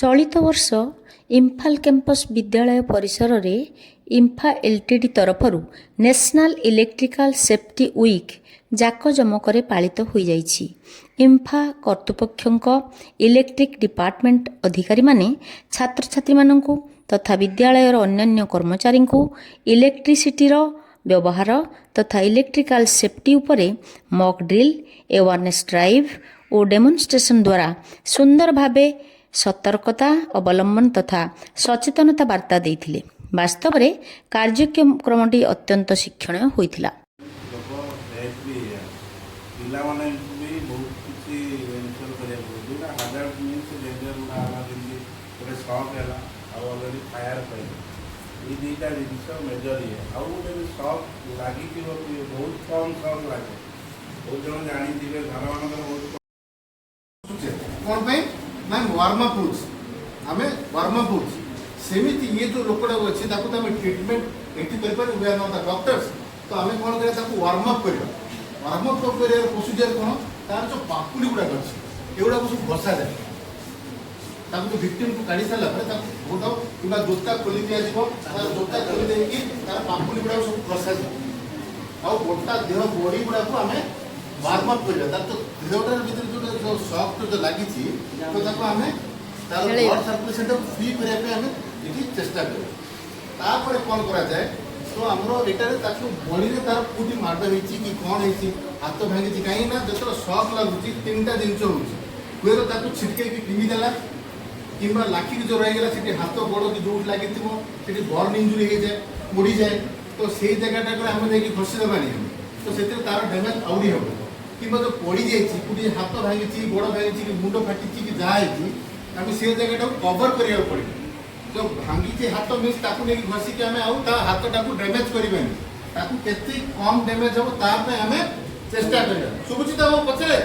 चलित वर्ष इम्फाल कैंपस विद्यालय परिसर रे इम्फा एलटीडी तरफरु नेशनल इलेक्ट्रिकल सेफ्टी वीक जाकजमकरे पालित हो जाइछि। इम्फा कर्तृपक्षक इलेक्ट्रिक डिपार्टमेंट अधिकारी माने छात्र छात्री माननकु तथा विद्यालयर अन्यान्य कर्मचारी को इलेक्ट्रिसिटीर व्यवहार तथा इलेक्ट्रिकल सेफ्टी उपरे मॉक ड्रिल अवेयरनेस ड्राइव और डेमोन्स्ट्रेशन द्वारा सुंदर भावे सतर्कता अवलंबन तथा सचेतनता वार्ता देइथिले। वास्तव में कार्यक्रमटी अत्यंत शिक्षणीय होइथिला। दुईटा जिन मेजर ये आउ गोटे सक लगी बहुत कम सक लगे बहुत जन जानी घर मान बहुत कौन मैम वार्म अप आम वार्म अप सेमती ये जो लोकटा अच्छे ट्रिटमेंट एटी कर we are not the doctors तो आम कौन कर वार्म अप कर वार्म अप कर प्रोसीजर कौन तार जो पापुड़ी गुड़ाक अच्छे एगुड़ा सब घसा जाए भिक्टिम को काढ़ी सारा गोटा कि जोता खोली दि जोता खोली देकी तार पापुड़ी गुड़ा सब घसा जाए आ गोटा देह बॉडी गुड़ा को आम वार्म अप कर देहटार भर जो सक जो लगी तो आम तार ब्लड सर्कुलेशन फ्री करने चेष्टा कर कौन करा जाए तो आमर यहाँ बड़ी में तार कौटी माड़ कि कौन है हाथ भांगी कहीं जो सक लगुच तीन टा जिन हुए तो छिटके फिंगीदेला कि लाखिक जो रहीगला से हाथ गोड़ की जो लगी थी बर्न इंजुरी हो जाए पोड़ी जाए तो से जगह आम घसीदेवानी तो से तार डैमेज आउरी हम कि जो पड़ी जाए हाथ भांगी गोड़ भांगी कि मुंड फाटी कि जहाँ आम से जगह कवर करा पड़े जो भांगी हाथ मीन्स नहीं घसिकी आम हाथ टाक डैमेज करवानी कम डैमेज हम ताप आम चेष्टा कर शुभुची तो पचरे